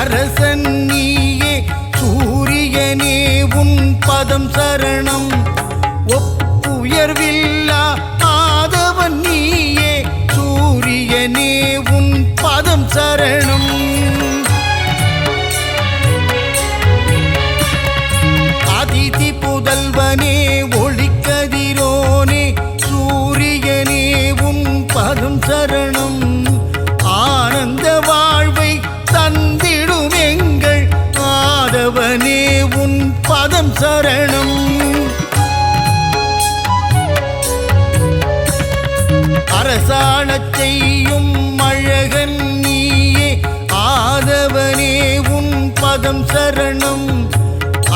அரசன் நீயே சூரியனே உன் பதம் சரணம் ஒப்புயர்வில்லா ஆதவன் நீயே சூரியனே உன் பதம் சரணம் அதிதி புதல்வனே ஒளிக்கதிரோனே சூரியனே உன் பதம் சரணம் ஆனந்த வாழ்வை தந்திடும் எங்கள் ஆதவனே உன் பதம் சரணம் அரசாணச் செய்யும் அழகன் நீயே ஆதவனே உன் பதம் சரணம்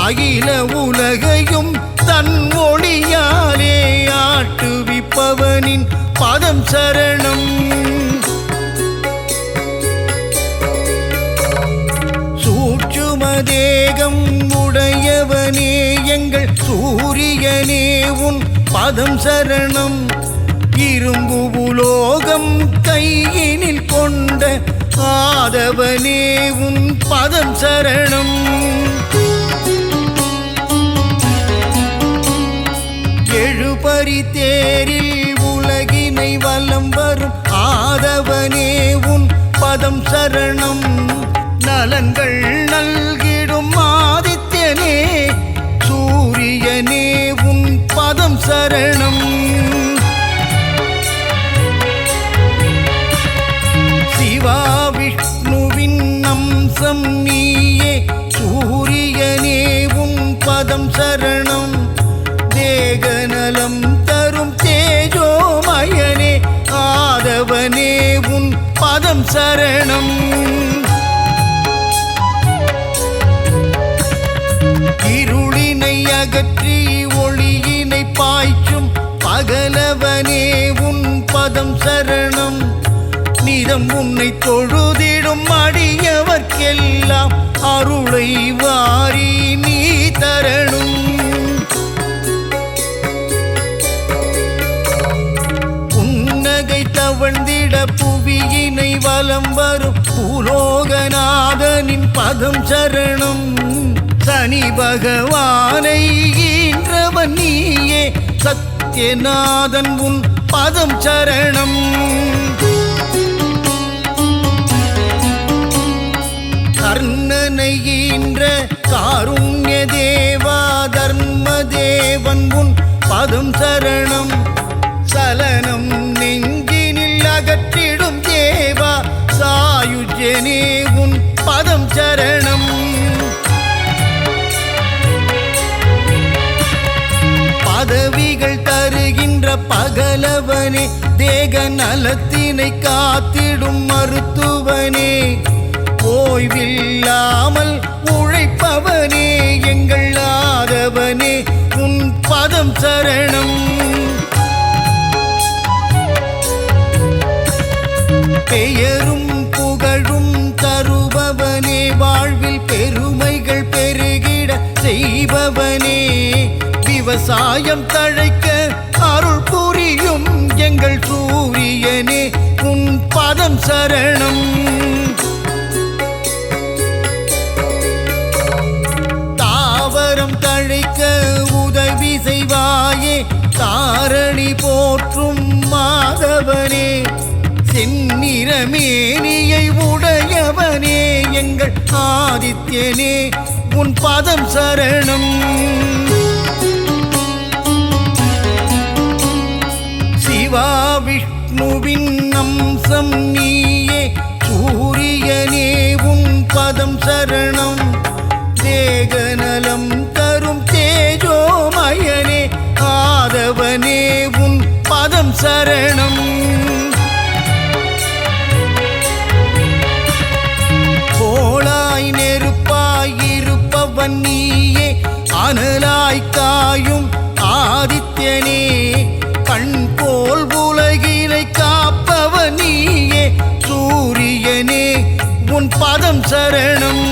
அகில உலகையும் தன் ஒளியாலே ஆட்டுவிப்பவனின் பதம் சரணம் சூட்சுமதேகம் உடையவனே எங்கள் சூரியனே உன் பதம் சரணம் இரும்பு உலோகம் கையினில் கொண்ட ஆதவனே உன் பதம் சரணம் எழுபறி தேரில் உலகினை வலம் வரும் ஆதவனே உன் பதம் சரணம் நலன்கள் நல்கிடும் ஆதித்யனே சூரியனே உன் பதம் சரணம் சிவா விஷ்ணுவின் அம்சம் நீயே சூரியனே உன் பதம் சரணம் தேகநலம் தரும் தேஜோமயனே ஆதவனே உன் பதம் சரணம் இருளினை அகற்றி ஒளியினை பாய்ச்சும் பகலவனே உன் பதம் சரணம் நிதம் உன்னை தொழுதிடும் அடியவர்க்கெல்லாம் அருளை வாரி நீ தரணும் புன்னகை தவழ்ந்திட புவியினை வலம் வரும் பூலோகநாதனின் பதம் சரணம் சனி பகவானை ஈன்றவன் நீயே சத்யநாதன் உன் பதம் சரணம் கர்ணனை ஈன்ற காருண்ய தேவா தர்ம தேவன் உன் பதம் சரணம் சலனம் நெஞ்சினில் அகற்றிடும் தேவா சாயுஜ்யனே உன் பதம் சரணம் பதவிகள் தருகின்ற பகலவனே தேக நலத்தினை காத்திடும் மருத்துவனே ஓய்வில்லாமல் உழைப்பவனே எங்கள் ஆதவனே உன் பதம் சரணம் பெயரும் புகழும் தருபவனே வாழ்வில் பெருமைகள் பெருகிட செய்பவனே விவசாயம் தழைக்க அருள் புரியும் எங்கள் சூரியனே உன் பதம் சரணம் தாவரம் தழைக்க உதவி செய்வாயே தாரணி போற்றும் மாதவனே செந்நிறமேனியை உடையவனே எங்கள் ஆதித்யனே உன் பதம் சரணம் சிவா விஷ்ணுவின் அம்சம் நீயே சூரியனே உன் பதம் சரணம் தேகநலம் தரும் தேஜோமயனே ஆதவனே உன் பதம் சரணம் கோளாய் நெருப்பாய் இருப்பவன் நீயே அனலாய் காயும் ஆதித்யனே கண் போல் உலகினை காப்பவன் நீயே சூரியனே உன் பதம் சரணம்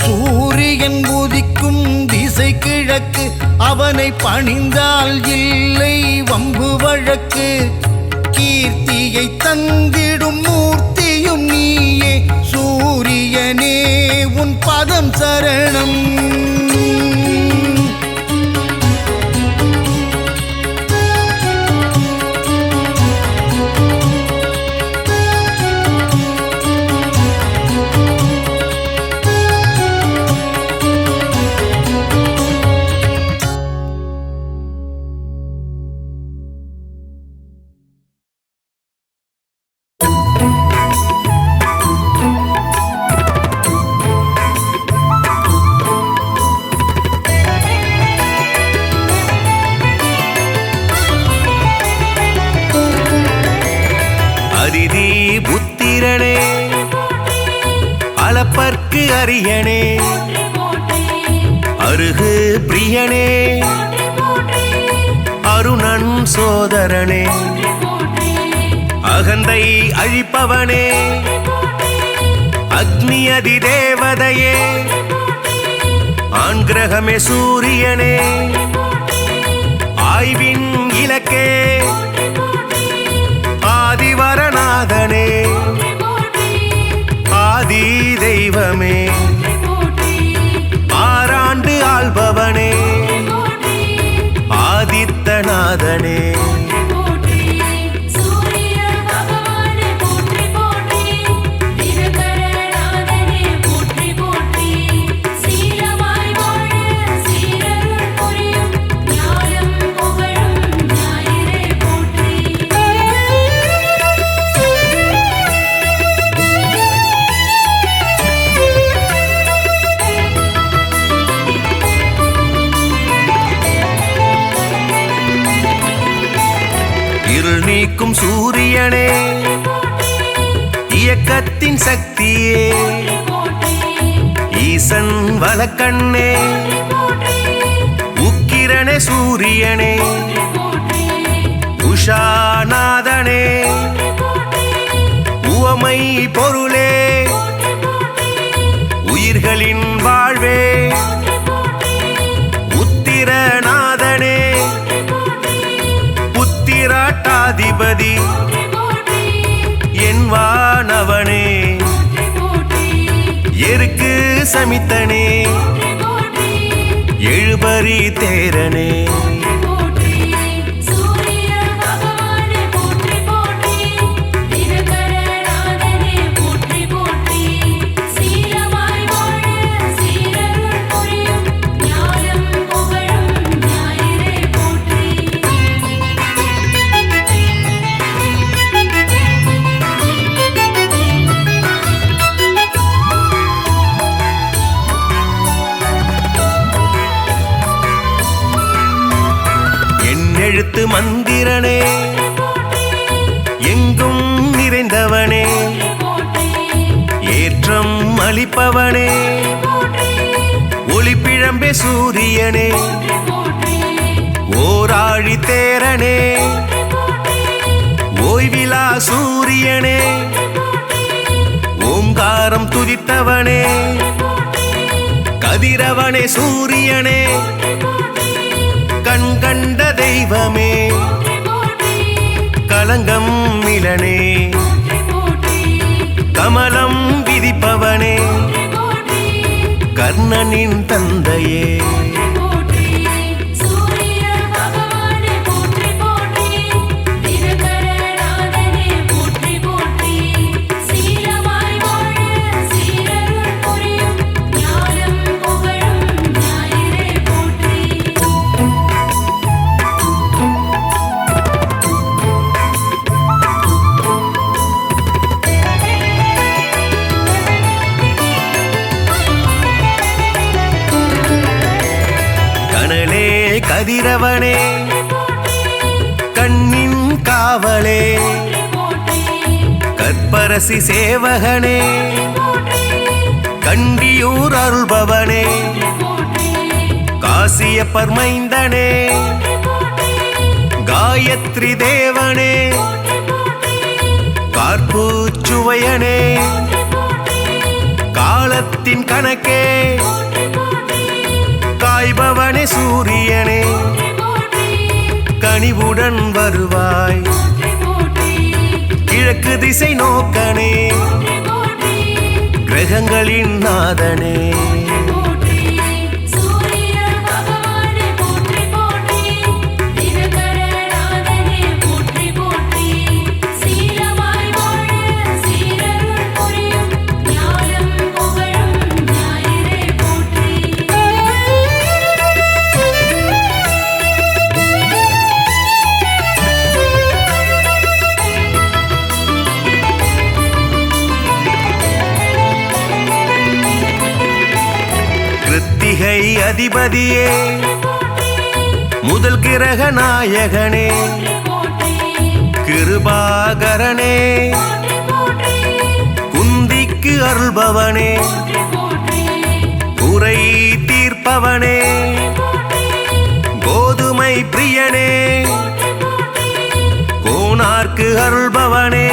சூரியன் உதிக்கும் திசை கிழக்கு அவனை பணிந்தால் இல்லை வம்பு வழக்கு கீர்த்தி நீதியை தந்திடும் மூர்த்தியும் நீயே சூரியனே உன் பதம் சரணம். அதிதி புத்திரனே அளப்பர்க்கு அரியனே அருகு பிரியனே அருணன் சோதரனே அகந்தை அழிப்பவனே அக்னி அதி தேவதையே ஆண் கிரகமே சூரியனே ஆய்வின் இலக்கே ஆதிவரநாதனே ஆதி தெய்வமே ஆறாண்டு ஆள்பவனே ஆதித்தநாதனே இருள் நீக்கும் சூரியனே இயக்கத்தின் சக்தியே ஈசன் வலக்கண்ணே உக்கிரனே சூரியனே உஷாநாதனே உவமை பொருளே உயிர்களின் வாழ்வே உத்திரநாதனே புத்திராட்டாதிபதி என் வானவனே எருக்கு சமித்தனே எழுபறி தேரனே எழுத்து மந்திரனே எங்கும் நிறைந்தவனே ஏற்றம் அளிப்பவனே ஒளிப்பிழம்பே சூரியனே ஓராழி தேரனே ஓய்விலா சூரியனே ஓங்காரம் துதித்தவனே கதிரவனே சூரியனே கண் கண்ட தெய்வமே கலங்கம் மிலனே கமலம் விதிப்பவனே கர்ணனின் தந்தையே கதிரவனே கண்ணின் காவலே கற்பரசி சேவகனே கண்டியூர் அருள்பவனே காசியப்பர் மைந்தனே காயத்ரி தேவனே கார்பூச்சுவையனே காலத்தின் கணக்கே காய்பவனே சூரியனே கனிவுடன் வருவாய் கிழக்கு திசை நோக்கனே கிரகங்களின் நாதனே கிருத்திகை அதிபதியே முதல் கிரக நாயகனே கிருபாகரனே குந்திக்கு அருள்பவனே குறை தீர்ப்பவனே கோதுமை பிரியனே கோனார்க்கு அருள்பவனே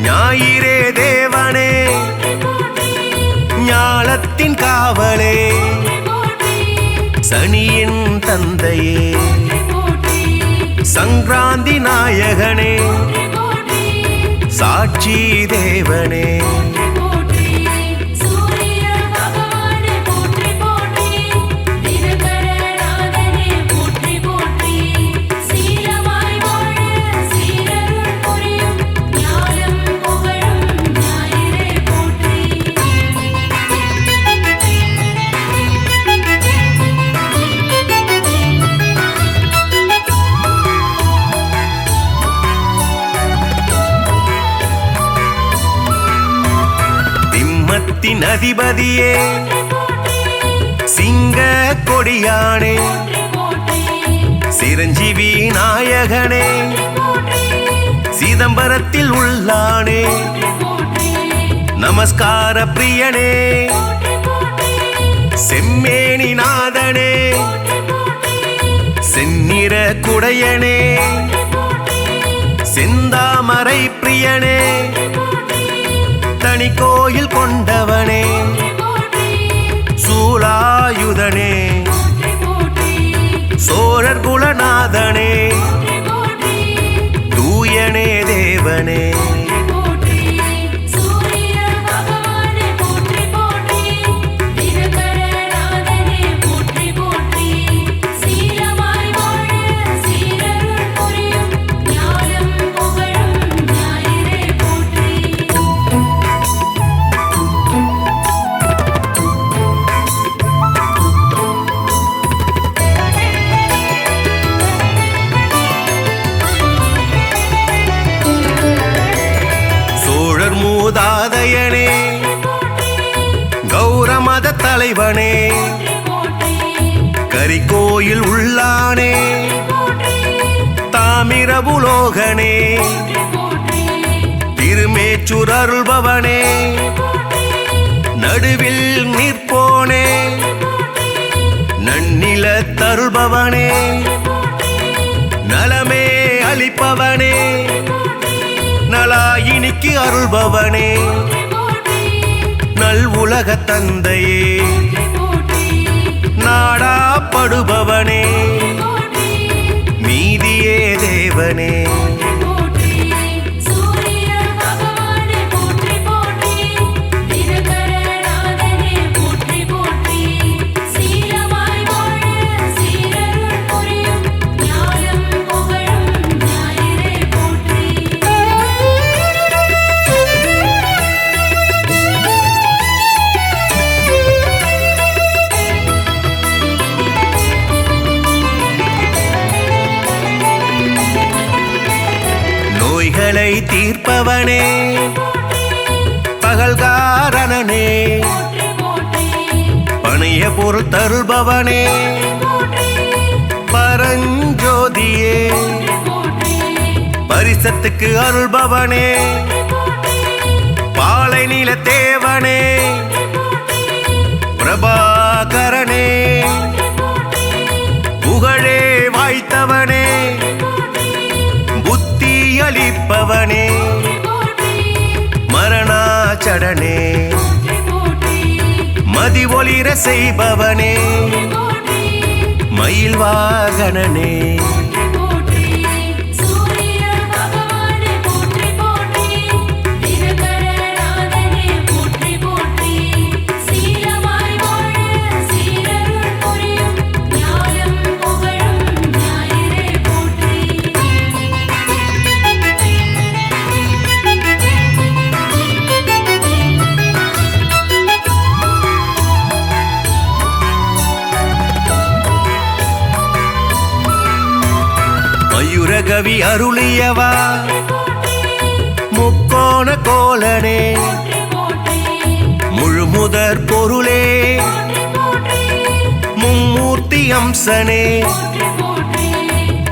ஞாயிறே தேவனே ஞாலத்தின் காவலே சனியின் தந்தையே சங்கராந்தி நாயகனே சாட்சி தேவனே அதிபதியே சிங்க கொடியானே சிரஞ்சீவி நாயகனே சிதம்பரத்தில் உள்ளானே நமஸ்கார பிரியனே செம்மேனி நாதனே செந்நிற குடையனே செந்தாமரை பிரியனே தனி கோயில் கொண்டவனே சூலாயுதனே சோழர் குலநாதனே தூயனே தேவனே மூதாதையனே கௌரமத தலைவனே கரிகோயில் உள்ளானே தாமிரபுலோகனே திருமேச்சூர் அருள்பவனே நடுவில் நிற்போனே நன்னில தருள்பவனே நலமே அளிப்பவனே நலாயினிக்கு அருள்பவனே நல் உலக தந்தையே நாடாப்படுபவனே மீதியே தேவனே நோய்களை தீர்ப்பவனே பகல்காரணனே பணைய பொருள் தருள்பவனே பரஞ்சோதியே பரிசத்துக்கு அருள்பவனே பாலை நில தேவனே பிரபாகரனே புகழே வாய்த்தவனே புத்தி அளிப்பவனே மரணாச்சடனே மதி ஒளிர செய்பவனே மயில் வாகனனே மயூரகவி அருளியவா முக்கோண கோலனே முழுமுதற் பொருளே மும்மூர்த்தி அம்சனே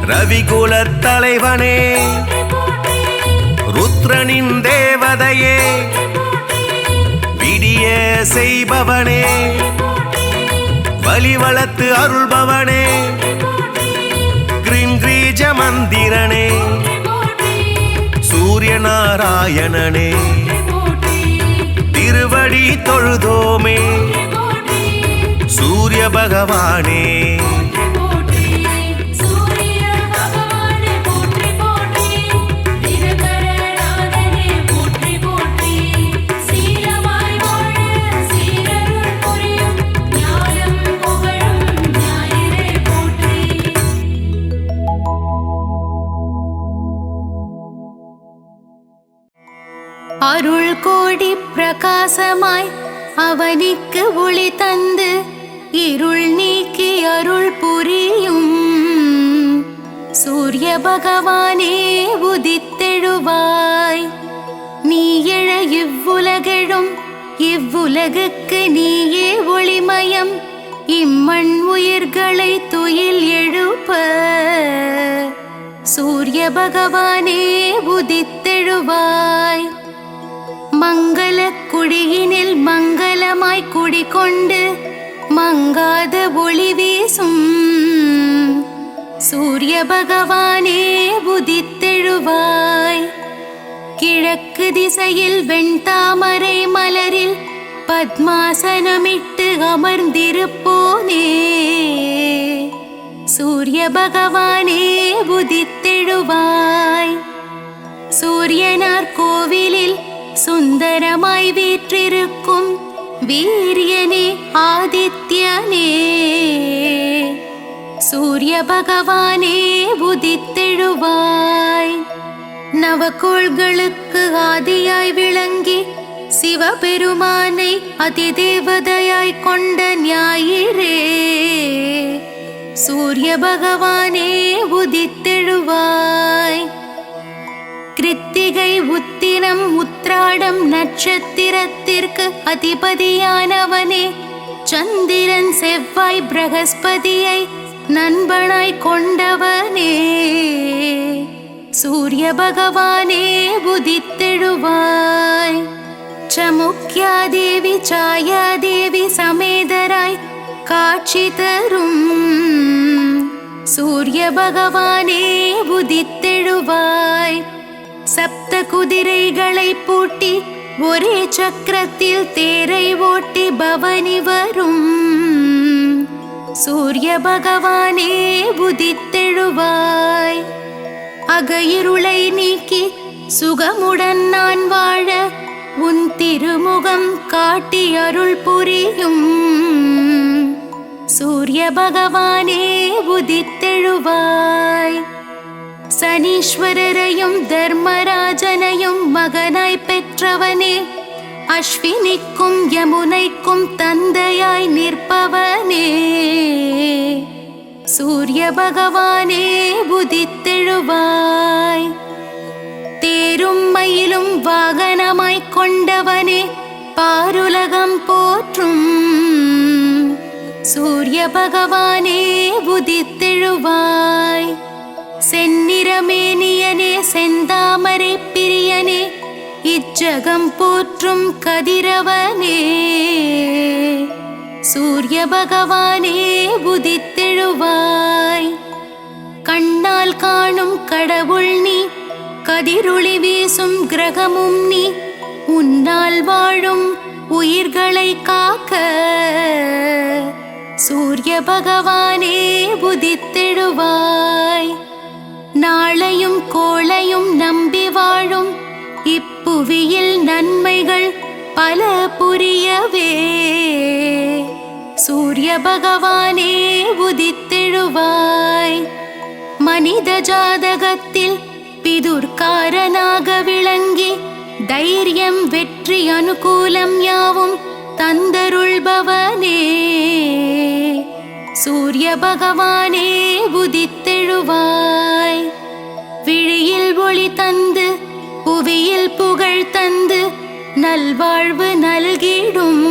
ரவிகுலத் தலைவனே ருத்ரனின் தேவதையே விடிய செய்பவனே வலிவளத்து அருள்பவனே கிரீஞ்ச மந்திரனே சூரிய நாராயணனே திருவடி தொழுதோமே சூரிய பகவானே அருள் கோடி பிரகாசமாய் அவனிக்கு ஒளி தந்து இருள் நீக்கி அருள் புரியும் சூரிய பகவானே உதித்தெழுவாய். நீ எழ இவ்வுலகெழும் இவ்வுலகுக்கு நீயே ஒளிமயம் இம்மண் உயிர்களை துயில் எழுப்ப சூரிய பகவானே உதித்தெழுவாய். மங்கள குடியினில் மங்களமாய் குடிகொண்டு மங்காத ஒளி வீசும் சூரிய பகவானே உதித்தெழுவாய். கிழக்கு திசையில் வெண்தாமரை மலரில் பத்மாசனமிட்டு அமர்ந்திருப்போனே சூரிய பகவானே உதித்தெழுவாய். சூரியனார் கோவிலில் சுந்தரமாய் வீற்றிருக்கும் வீரியனே ஆதித்யனே சூரிய பகவானே உதித்தெழுவாய். நவகோள்களுக்கு ஆதியாய் விளங்கி சிவபெருமானை அதிதேவதையாய் கொண்ட ஞாயிறே சூரிய பகவானே உதித்தெழுவாய். கிருத்திகை உத்திரம் உத்ராடம் நட்சத்திரத்திற்கு அதிபதியானவனே சந்திரன் செவ்வாய் பிரகஸ்பதியை நண்பனாய் கொண்டவனே சூரிய பகவானே உதித்தெழுவாய். சமுக்யாதேவி சாயாதேவி சமேதராய் காட்சி தரும் சூரிய பகவானே உதித்தெழுவாய். சப்த குதிரைகளை பூட்டி ஒரே சக்கரத்தில் தேரை ஓட்டி பவனி வரும் சூரிய பகவானே உதித்தெழுவாய். அகையிருளை நீக்கி சுகமுடன் நான் வாழ உன் திருமுகம் காட்டி அருள் புரியும் சூரிய பகவானே உதித்தெழுவாய். சனீஸ்வரரையும் தர்மராஜனையும் மகனாய் பெற்றவனே அஸ்வினிக்கும் யமுனைக்கும் தந்தையாய் நிற்பவனே சூரிய பகவானே உதித்தெழுவாய். தேரும் மயிலும் வாகனமாய் கொண்டவனே பாருலகம் போற்றும் சூரிய பகவானே உதித்தெழுவாய். செந்நிறமேனியனே செந்தாமரை பிரியனே இச்சகம் போற்றும் கதிரவனே சூரிய பகவானே உதித்தெழுவாய். கண்ணால் காணும் கடவுள் நீ கதிரொளி வீசும் கிரகமும் நீ உன்னால் வாழும் உயிர்களை காக்க சூரிய பகவானே உதித்தெழுவாய். நாளையும் கோளையும் நம்பி வாழும் இப்புவியில் நன்மைகள் பல புரியவே சூரிய பகவானே உதித்தெழுவாய். மனித ஜாதகத்தில் பிதுர்காரனாக விளங்கி தைரியம் வெற்றி அனுகூலம் யாவும் தந்தருள்பவனே சூரிய பகவானே உதித்தெழுவாய். ஒளி தந்து புவியில் புகழ் தந்து நல்வாழ்வு நல்கிடும்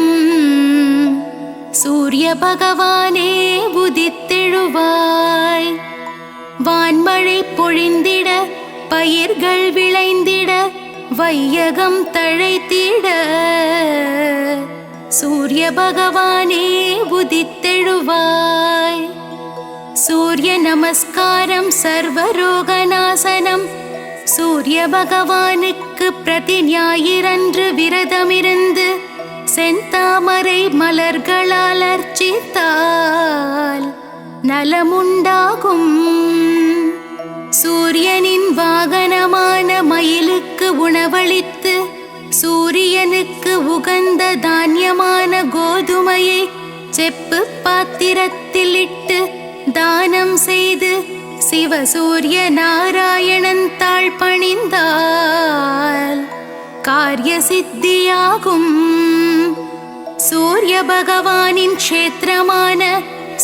சூரிய பகவானே உதித்தெழுவாய். வான்மழை பொழிந்திட பயிர்கள் விளைந்திட வையகம் தழைத்திட சூரிய பகவானே உதித்தெழுவாய். சூரிய நமஸ்காரம் சர்வரோகநாசனம். சூரிய பகவானுக்கு பிரதி ஞாயிறன்று விரதமிருந்து செந்தாமரை மலர்களால் அர்ச்சித்தால் நலமுண்டாகும். சூரியனின் வாகனமான மயிலுக்கு உணவளித்து சூரியனுக்கு உகந்த தானியமான கோதுமையை செப்பு பாத்திரத்தில் இட்டு தானம் செய்து சிவசூரிய நாராயணன் தாழ் பணிந்தால் காரிய சித்தியாகும். சூரிய பகவானின் க்ஷேத்திரமான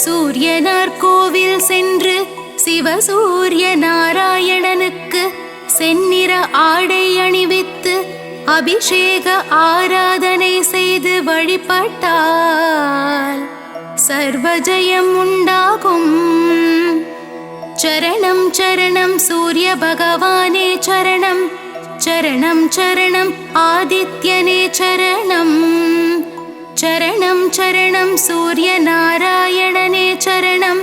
சூரியனார் கோவில் சென்று சிவசூரிய நாராயணனுக்கு செந்நிற ஆடை அணிவித்து அபிஷேக ஆராதனை செய்து வழிபட்டால் சர்வஜயம் உண்டாகும். சரணம் சரணம் சூரிய பகவானே சரணம். சரணம் சரணம் ஆதித்யனே சரணம். சரணம் சரணம் சூரிய நாராயணனே சரணம்.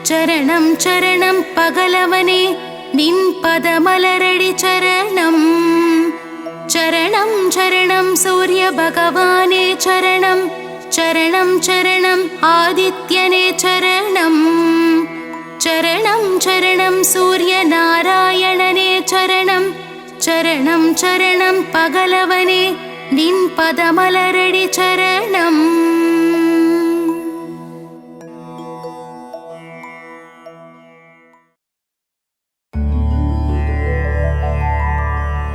சரணம் சரணம் பகலவனே நின் பதமலரடி சரணம். சரணம் சரணம் சூரிய பகவானே சரணம். சரணம் சரணம் ஆதித்யனே சரணம். சரணம் சரணம் சூரிய நாராயணனே சரணம். சரணம் சரணம் பகலவனே நின் பதமலரடி சரணம்.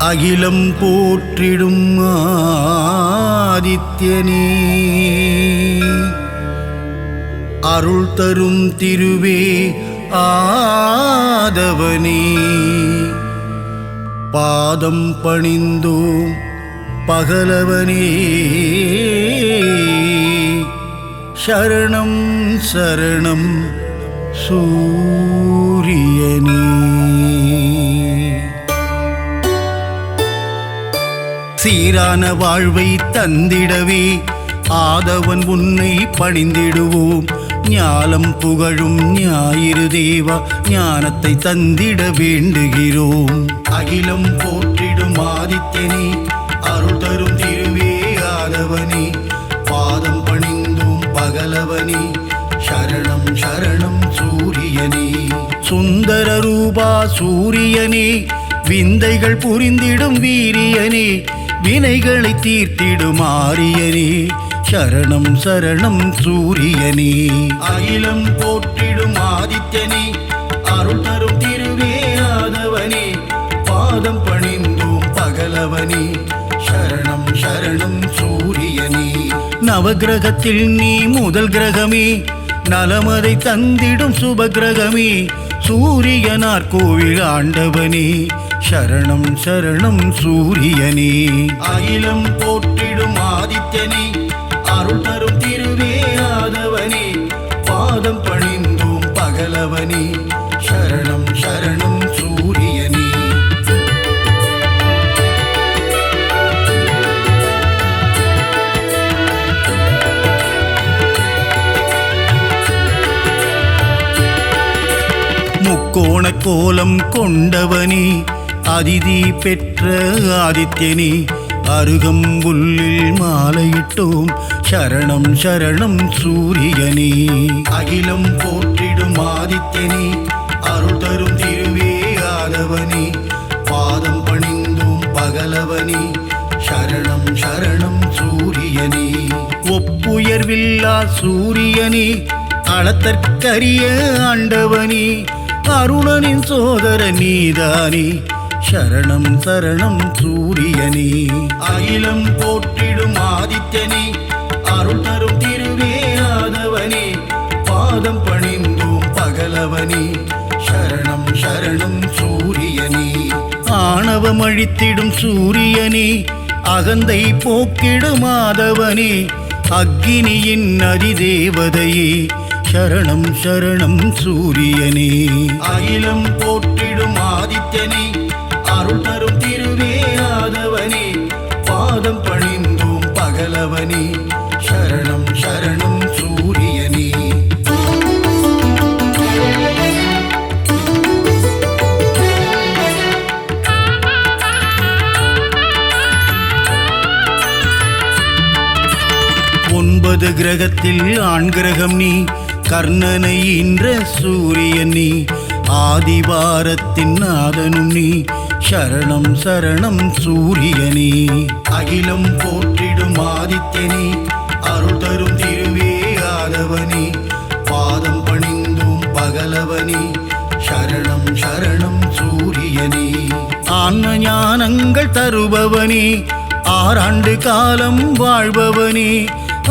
அகிலம் போற்றிடும் ஆதித்யனே, அருள் தரும் திருவே ஆதவனே, பாதம் பணிந்தோம் பகலவனே, சரணம் சரணம் சூரியனே. சீரான வாழ்வை தந்திடவே ஆதவன் உன்னை பணிந்திடுவோம். ஞாலம் புகழும் ஞாயிறு தேவா, ஞானத்தை தந்திட வேண்டுகிறோம். அகிலம் போற்றிடும் ஆதித்யனே, அருள் தரும் திருவே ஆதவனே, பாதம் பணிந்தோம் பகலவனே, சரணம் சரணம் சூரியனே. சுந்தர ரூபா சூரியனே, விந்தைகள் புரிந்திடும் வீரியனே, வினைகளை தீர்த்திடும் ஆரியனே, சரணம் சரணம் சூரியனே. அகிலம் போற்றிடும் ஆதித்யனே, அருள் தரும் திருவே ஆதவனே, பாதம் பணிந்தோம் பகலவனே, சரணம் சரணம் சூரியனே. நவகிரகத்தில் நீ முதல் கிரகமே, நலமதை தந்திடும் சுபகிரகமே, சூரியனார் கோவில் ஆண்டவனே, சரணம் சரணம் சூரியனே. அகிலம் போற்றிடும் ஆதித்யனே, அருள் தரும் திருவே ஆதவனே, பாதம் பணிந்தோம் பகலவனே, சரணம் சரணம் சூரியனே. முக்கோண கோலம் கொண்டவனே, அதிதி பெற்ற ஆதித்யனே, அருகம்புல்லில் மாலையிட்டோம், சரணம் சரணம் சூரியனே. அகிலம் போற்றிடும் ஆதித்யனே, அருள் தரும் திருவே ஆதவனே, பாதம் பணிந்தோம் பகலவனே, சரணம் சரணம் சூரியனே. ஒப்புயர்வில்லா சூரியனே, அளத்தற்கரிய ஆண்டவனே, அருணனின் சோதர நீதானே, சரணம் சரணம் சூரியனே. அகிலம் போற்றிடும் ஆதித்யனே, அருள் தரும் திருவே ஆதவனே, பாதம் பணிந்தோம் பகலவனே, சரணம் சரணம் சூரியனே. அந்தமழித்திடும் சூரியனே, அகந்தை போக்கிடும் மாதவனே, அக்கினியின் அதிதேவதையே, சரணம் சரணம் சூரியனே. அகிலம் போற்றிடும் ஆதித்யனே, அருள் தரும் திருவே ஆதவனே, பாதம் பணிந்தோம் பகலவனே, சரணம் சரணம் சூரியனே. 9 கிரகத்தில் ஆண் கிரகம் நீ, கர்ணனை ஈன்ற சூரியன் நீ, ஆதிவாரத்தின் நாதனும் நீ, சரணம் சரணம் சூரியனே. அகிலம் போற்றிடும் ஆதித்யனே, அருள் தரும் திருவே ஆதவனே, பாதம் பணிந்தோம் பகலவனே, சரணம் சரணம் சூரியனே. ஆன்ம ஞானங்கள் தருபவனே, 6 ஆண்டு காலம் வாழ்பவனே,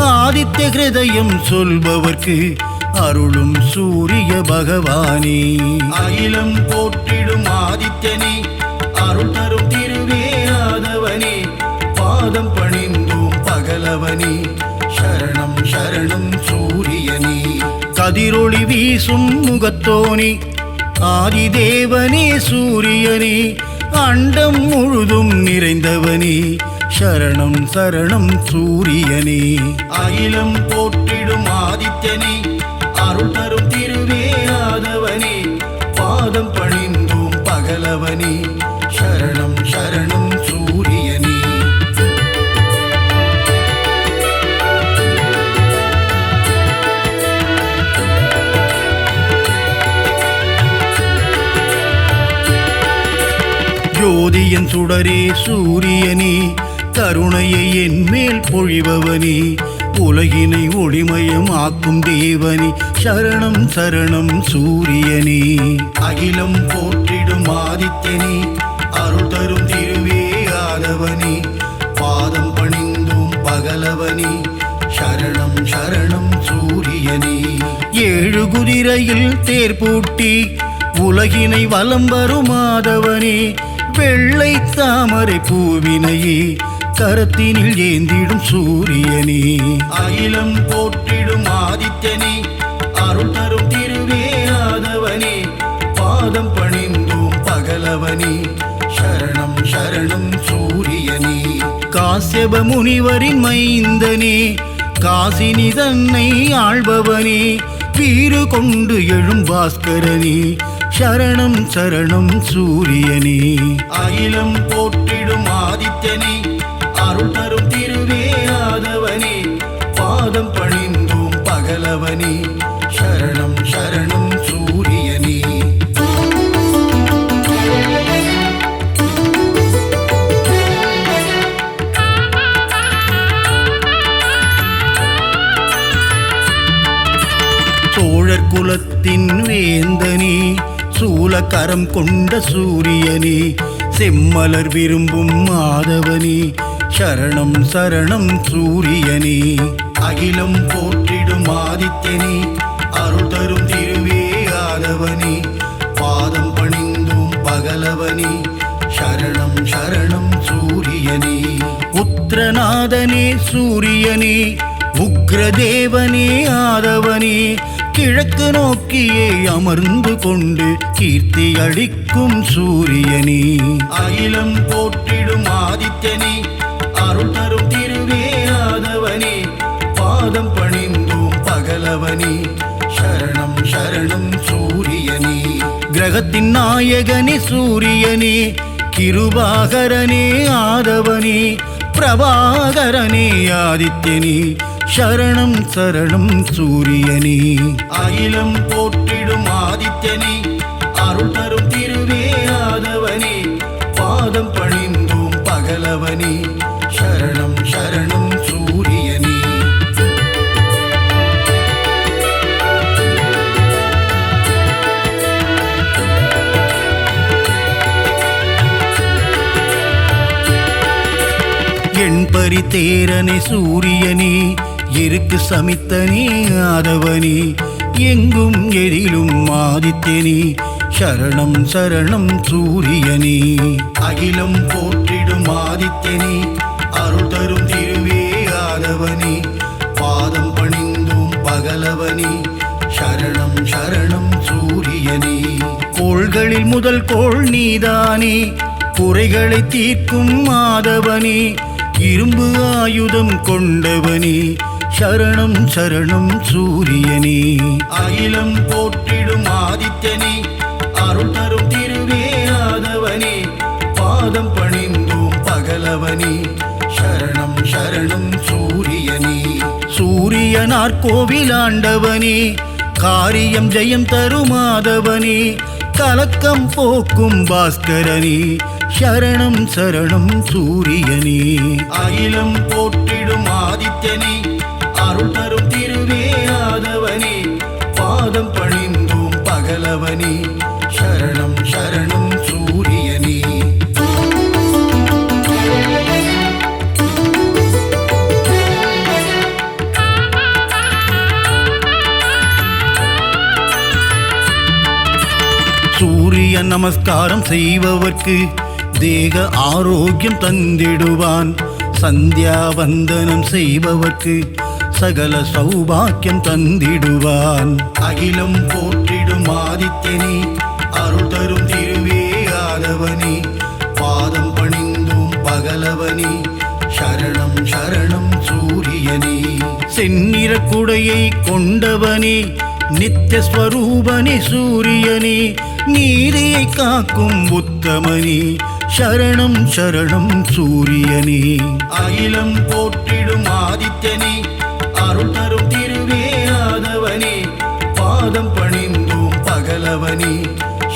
ஆதித்ய ஹிருதயம் சொல்பவர்க்கு அருளும் சூரிய பகவானே. அகிலம் போற்றிடும் ஆதித்யனே, அருள் தரும் திருவே ஆதவனே, பாதம் பணிந்தோம் பகலவனே, சரணம் சரணம் சூரியனே. கதிரொளி வீசும் முகத்தோனே, ஆதிதேவனே சூரியனே, அண்டம் முழுதும் நிறைந்தவனே, சரணம் சரணம் சூரியனே. அகிலம் போற்றிடும் ஆதித்யனே, அருள் தரும் திருவே ஆதவனே, பாதம் பணிந்தோம் பகலவனே, சரணம் சரணம் சூரியனே. ஜோதியன் சுடரே சூரியனே, கருணையை என் மேல் பொழிபவனே, உலகினை ஒளிமயம் ஆக்கும் தேவனே, சரணம் சரணம் சூரியனே. அகிலம் போற்றிடும் ஆதித்யனே, அருள் தரும் திருவே ஆதவனே, பாதம் பணிந்தோம் பகலவனே, சரணம் சரணம் சூரியனே. 7 குதிரையில் தேர் பூட்டி உலகினை வலம் வரும் ஆதவனே, வெள்ளை தாமரை பூவினையே கரத்தினில் ஏந்திடும் சூரியனே. அகிலம் போற்றிடும் ஆதித்யனே, அருள் தரும் திருவே ஆதவனே, பாதம் பணிந்தோம் பகலவனே, சரணம் சரணம் சூரியனே. காசியப முனிவரின் மைந்தனே, காசினி தன்னை ஆள்பவனே, வீறு கொண்டு எழும் பாஸ்கரனே, சரணம் சரணம் சூரியனே. அகிலம் போற்றிடும் ஆதித்யனே, அருள் தரும் திருவே ஆதவனே, பாதம் பணிந்தோம் பகலவனே, சரணம் சரணம் சூரியனே. சோழர் குலத்தின் வேந்தனே, சூலக்கரம் கொண்ட சூரியனே, செம்மலர் விரும்பும் மாதவனே, சரணம் சரணம் சூரியனே. அகிலம் போற்றிடும் ஆதித்யனே, அருள் தரும் திருவே ஆதவனே, பாதம் பணிந்தோம் பகலவனே, சரணம் சரணம் சூரியனே. உத்திரநாதனே சூரியனே, உக்ரதேவனே ஆதவனே, கிழக்கு நோக்கியே அமர்ந்து கொண்டு கீர்த்தி அளிக்கும் சூரியனே. அகிலம் போற்றிடும் ஆதித்யனே, அருள் தரும் திருவே ஆதவனே, பாதம் பணிந்தோம் பகலவனே, சரணம் சரணம் சூரியனே. கிரகத்தின் நாயகனே சூரியனே, கிருபாகரனே ஆதவனே, பிரபாகரனே ஆதித்யனே, சரணம் சரணம் சூரியனே. அகிலம் போற்றிடும் ஆதித்யனே, அருள் தரும் திருவே ஆதவனே, பாதம் பணிந்தோம் பகலவனே, சரணம் சரணம் சூரியனே. எண்பரி தேரனே சூரியனே, எருக்கு சமித்தனே ஆதவனே, எங்கும் எதிலும் ஆதித்யனே, சரணம் சரணம் சூரியனே. அகிலம் போற்றிடும் ஆதித்யனே, அருள் தரும் திருவே ஆதவனே, பாதம் பணிந்தோம் பகலவனே, சரணம் சரணம் சூரியனே. கோள்களில் முதல் கோள் நீதானே, குறைகளை தீர்க்கும் மாதவனே, இரும்பு ஆயுதம் கொண்டவனே, சரணம் சரணம் சூரியனே. அகிலம் போற்றிடும் ஆதித்யனே, அருள் தரும் திருவே ஆதவனே, பாதம் பணிந்தோம் பகலவனே, சரணம் சரணம் சூரியனே. சூரியனார் கோவிலாண்டவனே, காரியம் ஜெயம் தருமாதவனே, கலக்கம் போக்கும் பாஸ்கரனே, சரணம் சரணம் சூரியனே. அகிலம் போற்றிடும் ஆதித்யனே, அருள் தரும் திருவே ஆதவனே, பாதம் பணிந்தோம் பகலவனே, சரணம் சரணம் சூரியனே. சூரிய நமஸ்காரம் செய்பவர்க்கு தேக ஆரோக்கியம் தந்திடுவான், சந்தியா வந்தனம் செய்பவர்க்கு சகல சௌபாக்கியம் தந்திடுவான். அகிலம் போற்றிடும் ஆதித்யனே, அருள் தரும் திருவே ஆதவனே, பாதம் பணிந்தோம் பகலவனே, சரணம் சரணம் சூரியனே. செந்நிற குடையை கொண்டவனே, நித்தியஸ்வரூபனே சூரியனே, நீதியை காக்கும் உத்தமனே, சரணம் சரணம் சூரியனே. அகிலம் போற்றிடும் ஆதித்யனே, அருள் தரும் திருவே ஆதவனே, பாதம் பணிந்தோம் பகலவனே,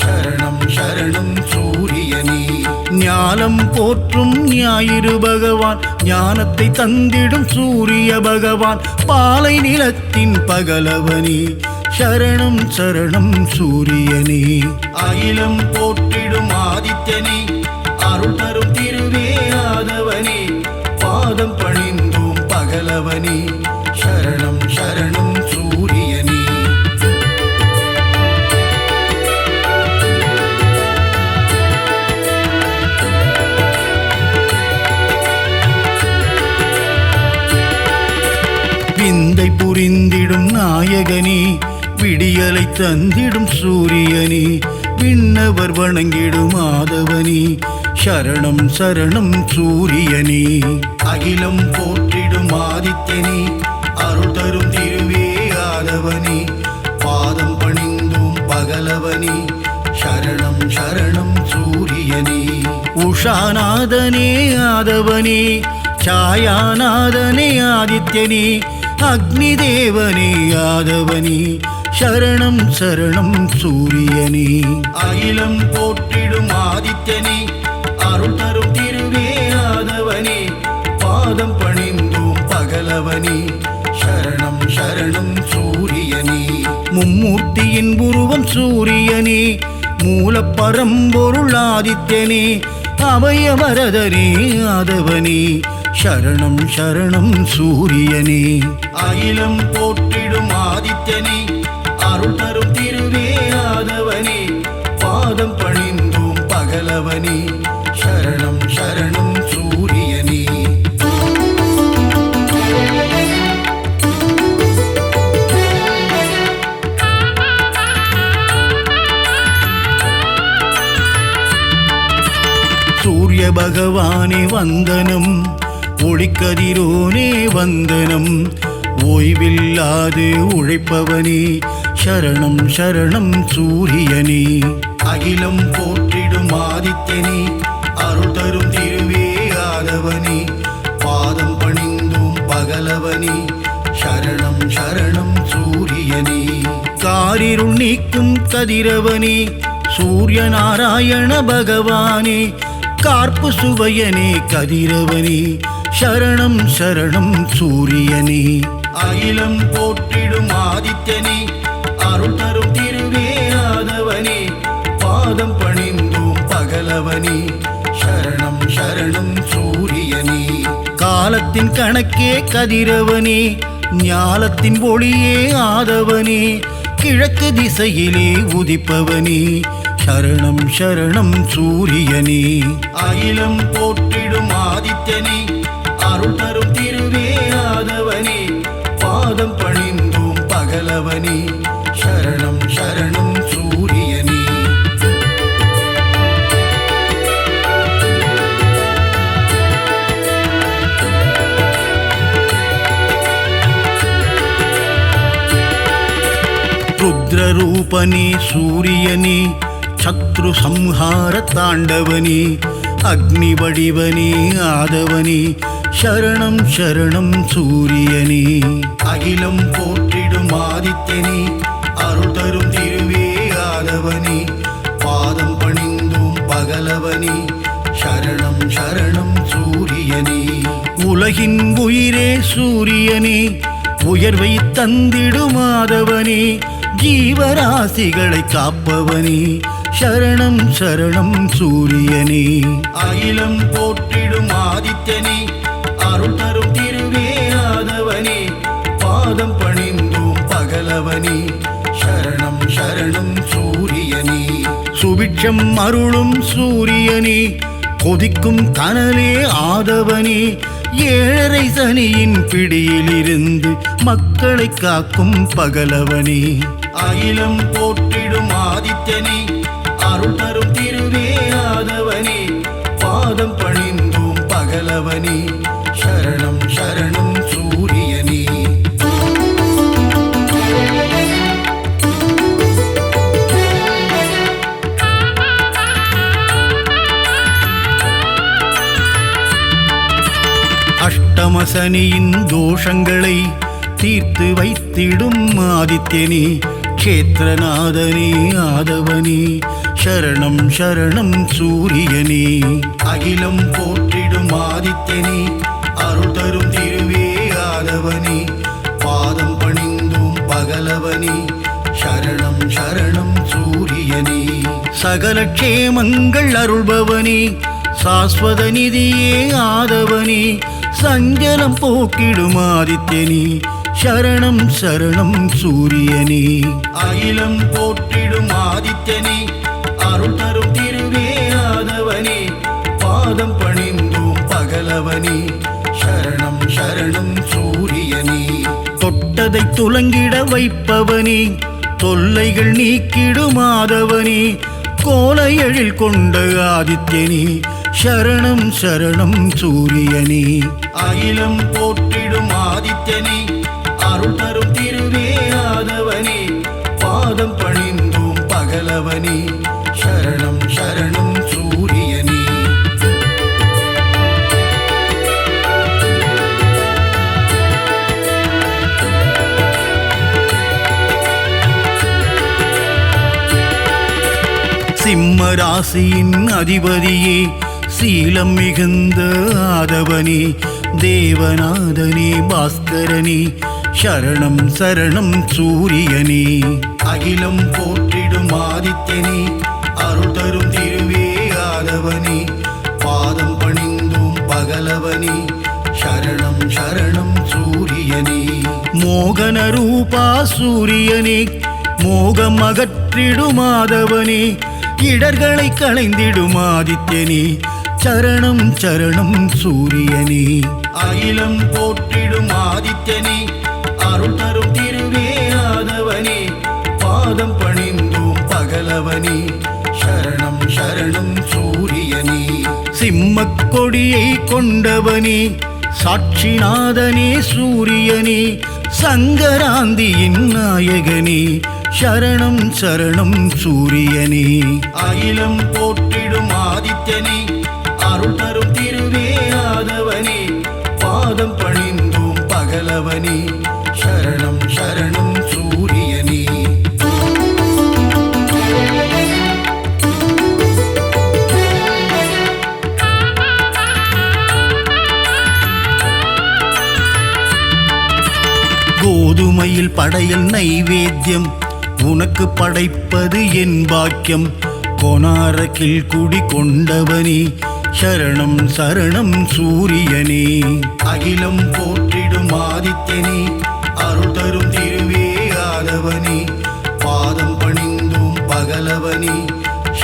சரணம் சரணம் சூரியனே. ஞானம் போற்றும் ஞாயிறு பகவான், ஞானத்தை தந்திடும் சூரிய பகவான், பாலை நிலத்தின் பகலவனே, சரணம் சரணம் சூரியனே. அகிலம் போற்றிடும் ஆதித்யனே, அருள் தரும் திருவே ஆதவனே, பாதம் பணிந்தோம் பகலவனே, சரணம் சரணம் சூரியனே. விந்தை புரிந்திடும் நாயகனே, விடியலை தந்திடும் சூரியனே, விண்ணவர் வணங்கிடும் ஆதவனே, சரணம் சரணம் சூரியனே. அகிலம் போற்றிடும் ஆதித்யனே, அருள் தரும் திருவே ஆதவனே, பாதம் பணிந்தோம் பகலவனே, சரணம் சரணம் சூரியனே. உஷாநாதனே ஆதவனே, சாயாநாதனே ஆதித்யனே, அக்னி தேவனே ஆதவனே, சரணம் சரணம் சூரியனே. அகிலம் போற்றிடும் ஆதித்யனே, அருள் தரும் திருவே ஆதவனே, பாதம் பணிந்தோம் பகலவனே, சரணம் சரணம் சூரியனே. மும்மூர்த்தியின் உருவம் சூரியனே, மூலப்பரம்பொருள் ஆதித்யனே, அபயவரதனே ஆதவனே, சரணம் சரணம் சூரியனே. அகிலம் போற்றிடும் ஆதித்யனே, அருள் தரும் திருவே ஆதவனே, பாதம் பணிந்தோம் பகலவனே, சரணம் சரணம் சூரியனே. சூரிய பகவானே வந்தனம், ஒளிக்கதிரோனே வந்தனம், ஓய்வில்லாது உழைப்பவனே, சரணம் சரணம் சூரியனே. அகிலம் போற்றிடும் ஆதித்யனே, அருள் தரும் திருவே ஆதவனே, பாதம் பணிந்தோம் பகலவனே, சரணம் சரணம் சூரியனே. காரிருள் நீக்கும் கதிரவனே, சூரிய நாராயண பகவானே, கார்ப்பு சுவையனே கதிரவனே, சரணம் சரணம் சூரியனே. அகிலம் போற்றிடும் ஆதித்யனே, அருள் தரும் திருவே ஆதவனே, பாதம் பணிந்தோம் பகலவனே, சரணம் சரணம் சூரியனே. காலத்தின் கணக்கே கதிரவனே, ஞாலத்தின் ஒளியே ஆதவனே, கிழக்கு திசையிலே உதிப்பவனே, சரணம் சரணம் சூரியனே. அகிலம் போற்றிடும் ஆதித்யனே, அருள் தரும் திருவே ஆதவனே, பாதம் பணிந்தோம் பகலவனே, சரணம் சரணம் சூரியனே. ருத்ரரூபனே சூரியனே, சத்ரு சம்ஹார தாண்டவனே, அக்னி வடிவனே ஆதவனே, சரணம் சரணம் சூரியனே. அகிலம் போற்றிடும் ஆதித்யனே, அருள் தரும் திருவே ஆதவனே, பாதம் பணிந்தோம் பகலவனே, சரணம் சரணம் சூரியனே. உலகின் உயிரே சூரியனே, உயர்வை தந்திடும் ஆதவனே, ஜீவராசிகளை காப்பவனே, சரணம் சரணம் சூரியனே. அகிலம் போற்றிடும் ஆதித்யனே, அருள் தரும் திருவே ஆதவனே, பாதம் பணிந்தோம் பகலவனே, சரணம் சரணம் சூரியனே. சுபிட்சம் அருளும் சூரியனே, கொதிக்கும் கனலே ஆதவனே, ஏழரை சனியின் பிடியிலிருந்து மக்களை காக்கும் பகலவனே. அகிலம் போற்றிடும் ஆதித்யனே, அருள் தரும் திருவே ஆதவனே, பாதம் பணிந்தோம் பகலவனே, சரணம் சரணம் சூரியனே. அஷ்டமசனியின் தோஷங்களை தீர்த்து வைத்திடும் ஆதித்யனே, க்ஷேத்ரநாதனே ஆதவனே, சரணம் சரணம் சூரியனே. அகிலம் போற்றிடும் ஆதித்யனே, அருள் தரும் திருவே ஆதவனே, பாதம் பணிந்தோம் பகலவனே, சரணம் சரணம் சூரியனே. சகல க்ஷேமங்கள் அருள்பவனே, சாஸ்வத நிதியே ஆதவனே, சஞ்சலம் போக்கிடும் ஆதித்யனே, சரணம் சரணம் சூரியனே. அகிலம் போற்றிடும் ஆதித்யனே, அருள் தரும் திருவே ஆதவனே, பாதம் பணிந்தோம் பகலவனே, சரணம் சரணம் சூரியனே. தொட்டதை துலங்கிட வைப்பவனே, தொல்லைகள் நீக்கிடும் ஆதவனே, கோல எழில் கொண்ட ஆதித்யனே, சரணம் சரணம் சூரியனே. அகிலம் போற்றிடும் ஆதித்யனே, அருள் தரும் திருவே ஆதவனே, பாதம் பணிந்தோம் பகலவனே, சரணம் சரணம் சூரியனே. சிம்ம ராசியின் அதிபதியே, சீலம் மிகுந்த ஆதவனே, தேவநாதனே பாஸ்கரனே, சரணம் சரணம் சூரியனே. அகிலம் போற்றிடும் ஆதித்யனே, அருள் தரும் திருவே ஆதவனே, பாதம் பணிந்தோம் பகலவனே, சரணம் சரணம் சூரியனே. மோகன ரூபா சூரியனே, மோகம் அகற்றிடும் ஆதவனே, இடர்களை களைந்திடும் ஆதித்யனே, சரணம் சரணம் சூரியனே. அகிலம் போற்றிடும் ஆதித்யனே, அருள் தரும் திருவே ஆதவனே, பாதம் பணிந்தோம் பகலவனே, சரணம் சரணம் சூரியனே. சிம்மக் கொடியை கொண்டவனே, சாட்சிநாதனே சூரியனே, சங்கராந்தியின் நாயகனே, சரணம் சரணம் சூரியனே. அகிலம் போற்றிடும் ஆதித்யனே, அருள் தரும் திருவே ஆதவனே, பாதம் பணிந்தோம் பகலவனே, சரணம் சரணம் சூரியனே. கோதுமையில் படையல் நைவேத்தியம் உனக்கு படைப்பது என் பாக்கியம், கொனாரக்கில் குடி கொண்டவனே, சரணம் சரணம் சூரியனே. அகிலம் போற்றிடும் ஆதித்யனே, அருள் தரும் திருவே ஆதவனே, பாதம் பணிந்தோம் பகலவனே,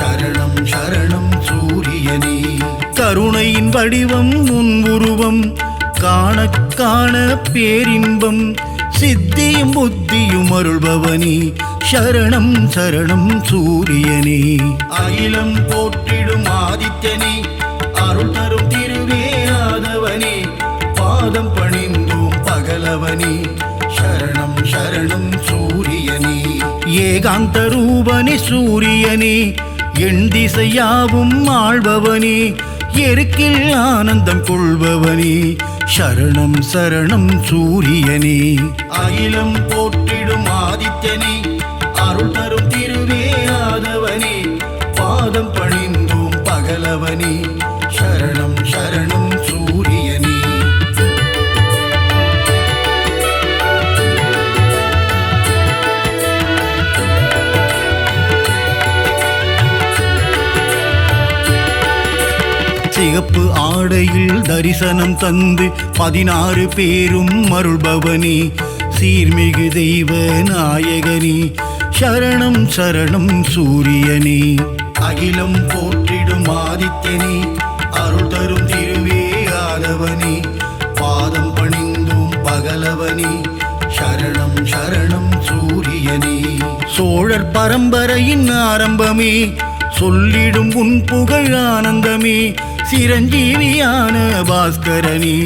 சரணம் சரணம் சூரியனே. கருணையின் வடிவம் உன் உருவம் காண காண பேரின்பம் சித்தியும் புத்தியும் அருள்பவனே சரணம் சரணம் சூரியனே. அகிலம் போற்றிடும் ஆதித்யனே அருள் தரும் திருவே ஆதவனே பாதம் பணிந்தோம் பகலவனே சரணம் சரணம் சூரியனே. ஏகாந்த ரூபனே சூரியனே எண் திசையாவும் ஆள்பவனே எருக்கில் ஆனந்தம் கொள்பவனே சரணம் சரணம் சூரியனே. அகிலம் போற்றிடும் ஆதித்யனே அருள் தரும் திருவே ஆதவனே பாதம் பணிந்தோம் பகலவனே சரணம் சரணம் சூரியனே. சிகப்பு ஆடையில் தரிசனம் தந்து 16 பேரும் அருள்பவனே சீர்மிகு தெய்வ நாயகனே சரணம் சரணம் சூரியனே. அகிலம் போற்றிடும் ஆதித்யனே அருள் தரும் திருவே ஆதவனே பாதம் பணிந்தோம் பகலவனே சரணம் சரணம் சூரியனே. சோழர் பரம்பரையின் ஆரம்பமே சொல்லிடும் உன் புகழ் ஆனந்தமே சிரஞ்சீவியான பாஸ்கரனே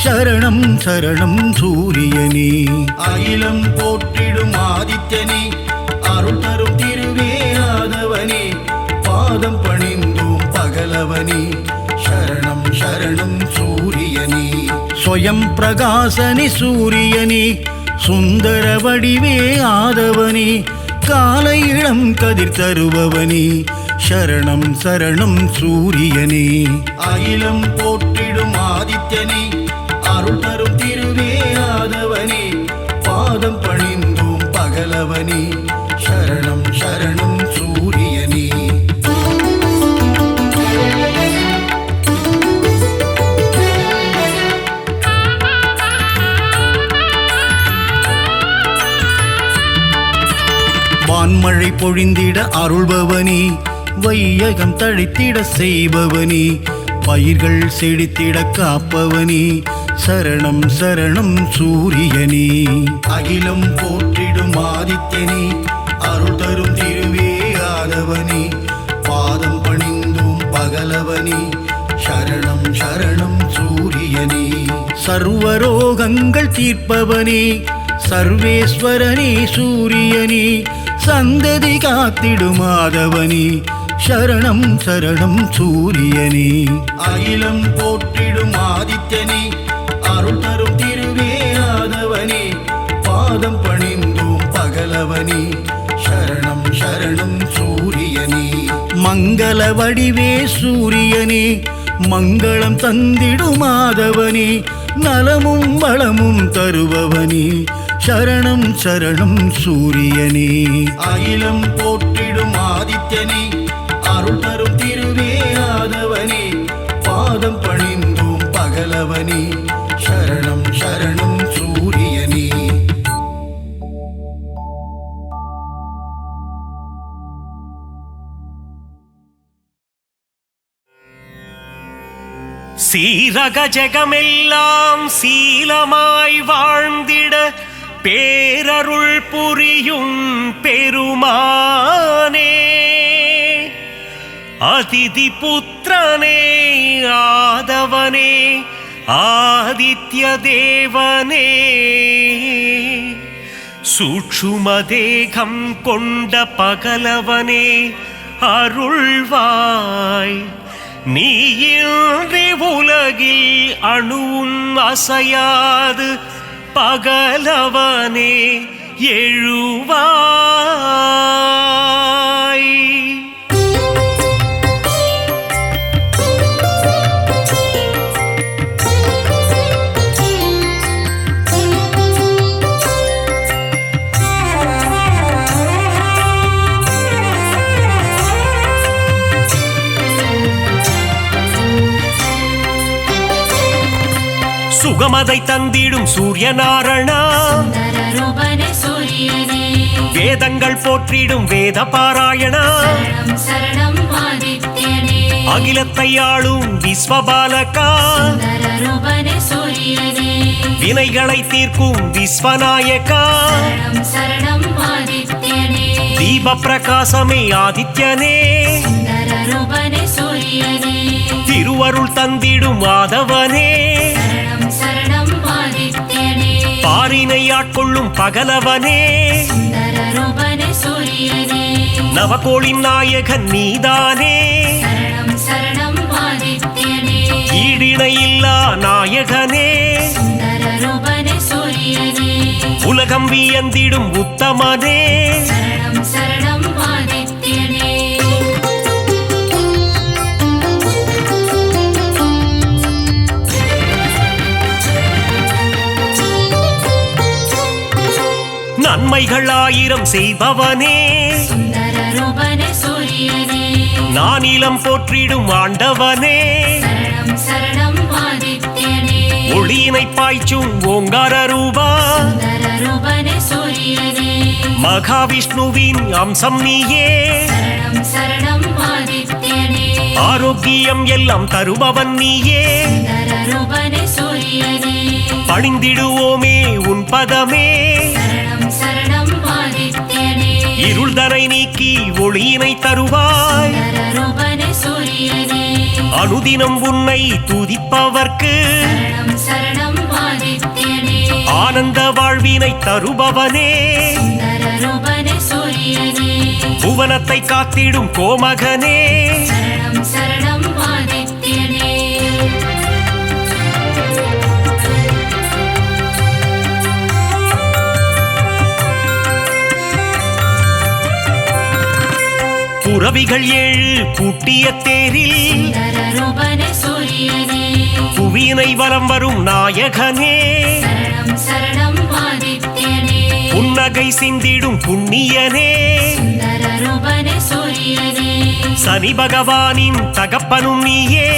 சரணம் சரணம் சூரியனே. அகிலம் போற்றிடும் ஆதித்யனே அருள் தரும் திருவே ஆதவனே பாதம் பணிந்தோம் பகலவனே சரணம் சரணம் சூரியனே. ஸ்வயம் பிரகாசனே சூரியனே சுந்தர வடிவே ஆதவனே காலை இளம் கதிர் தருபவனே சரணம் சரணம் சூரியனே. அகிலம் போற்றிடும் ஆதித்யனே அருள் தரும் திருவே ஆதவனே பாதம் பணிந்தோம் பகலவனே சரணம் சரணம் சூரியனே. வான்மழை பொழிந்திட அருள்பவனே வையகம் தழைத்திட செய்பவனே பயிர்கள் செழித்திட காப்பவனே சரணம் சரணம் சூரியனே. அகிலம் போற்றிடும் ஆதித்யனே அருள் தரும் திருவே ஆதவனே பாதம் பணிந்தோம் பகலவனே சரணம் சரணம் சூரியனே. சர்வரோகங்கள் தீர்ப்பவனே சர்வேஸ்வரனே சூரியனே சந்ததி காத்திடும் ஆதவனே சரணம் சரணம் சூரியனே. அகிலம் போற்றிடும் ஆதித்யனே அருள் தரும் திருவே ஆதவனே பாதம் பணிந்தோம் பகலவனே சரணம் சரணம் சூரியனே. மங்கள வடிவே சூரியனே மங்களம் தந்திடும் ஆதவனே நலமும் வளமும் தருபவனே சரணம் சரணம் சூரியனே. அகிலம் போற்றிடும் ஆதித்யனே அருள் தரும் திருவே ஆதவனே பாதம் பணிந்தோம் பகலவனே சரணம் சரணம் சூரியனே. சீரக ஜெகமெல்லாம் சீலமாய் வாழ்ந்திட பேரருள் புரியும் பெருமானே அதிதி புத்திரனே ஆதவனே ஆதித்ய தேவனே சூட்சுமதேகம் கொண்ட பகலவனே அருள்வாய் நீயின்றி உலகில் அணுவும் அசையாது பகலவனே எழுவாய். சுகமதை தந்திடும் சூரியநாரணா சுந்தர ரூபனே சூரியனே வேதங்கள் போற்றிடும் வேத பாராயணா சரணம் சரணம் ஆதித்யனே அகிலத்தை ஆளும் விஸ்வபாலகா சுந்தரரூபனே சூரியனே வினைகளை தீர்க்கும் விஸ்வநாயகா சரணம் சரணம் ஆதித்யனே தீப பிரகாசமே ஆதித்யனே சுந்தரரூபனே சூரியனே திருவருள் தந்திடும் மாதவனே சரணம் சரணம் ஆதித்யனே பாரினை ஆட்கொள்ளும் பகலவனே சுந்தரரூபனே சூரியனே நவகோளின் நாயகன் நீதானே சரணம் சரணம் ஆதித்யனே ஈடிணையில்லா நாயகனே சுந்தரரூபனே சூரியனே உலகம் வியந்திடும் உத்தமனே சரணம் சரணம் ஆதித்யனே நன்மைகள் ஆயிரம் செய்பவனே சுந்தரரூபனே சூரியனே நானிலம் போற்றிடும் ஆண்டவனே சரணம் சரணம் ஆதித்யனே ஒளியினை பாய்ச்சும் ஓங்கார ரூபா சுந்தரரூபனே சூரியனே மகாவிஷ்ணுவின் அம்சம் நீயே சரணம் சரணம் ஆதித்யனே ஆரோக்கியம் எல்லாம் தருபவன் நீயே சுந்தரரூபனே சூரியனே பணிந்திடுவோமே உன் பதமே சரணம் சரணம் ஆதித்யனே இருள்தனை நீக்கி ஒளியினை தருவாய் சுந்தரரூபனே சூரியனே அனுதினம் உன்னை துதிப்பவர்க்கு சரணம் சரணம் ஆதித்யனே ஆனந்த வாழ்வினை தருபவனே சுந்தரரூபனே சூரியனே புவனத்தை காத்திடும் கோமகனே சரணம் சரணம் ஆதித்யனே புரவிகள் ஏழு பூட்டிய தேரில் சுந்தரரூபனே சூரியனே புவியினை வலம் வரும் நாயகனே சரணம் சரணம் ஆதித்யனே புன்னகை சிந்திடும் புண்ணியனே சுந்தரரூபனே சூரியனே சனி பகவானின் தகப்பனும் நீயே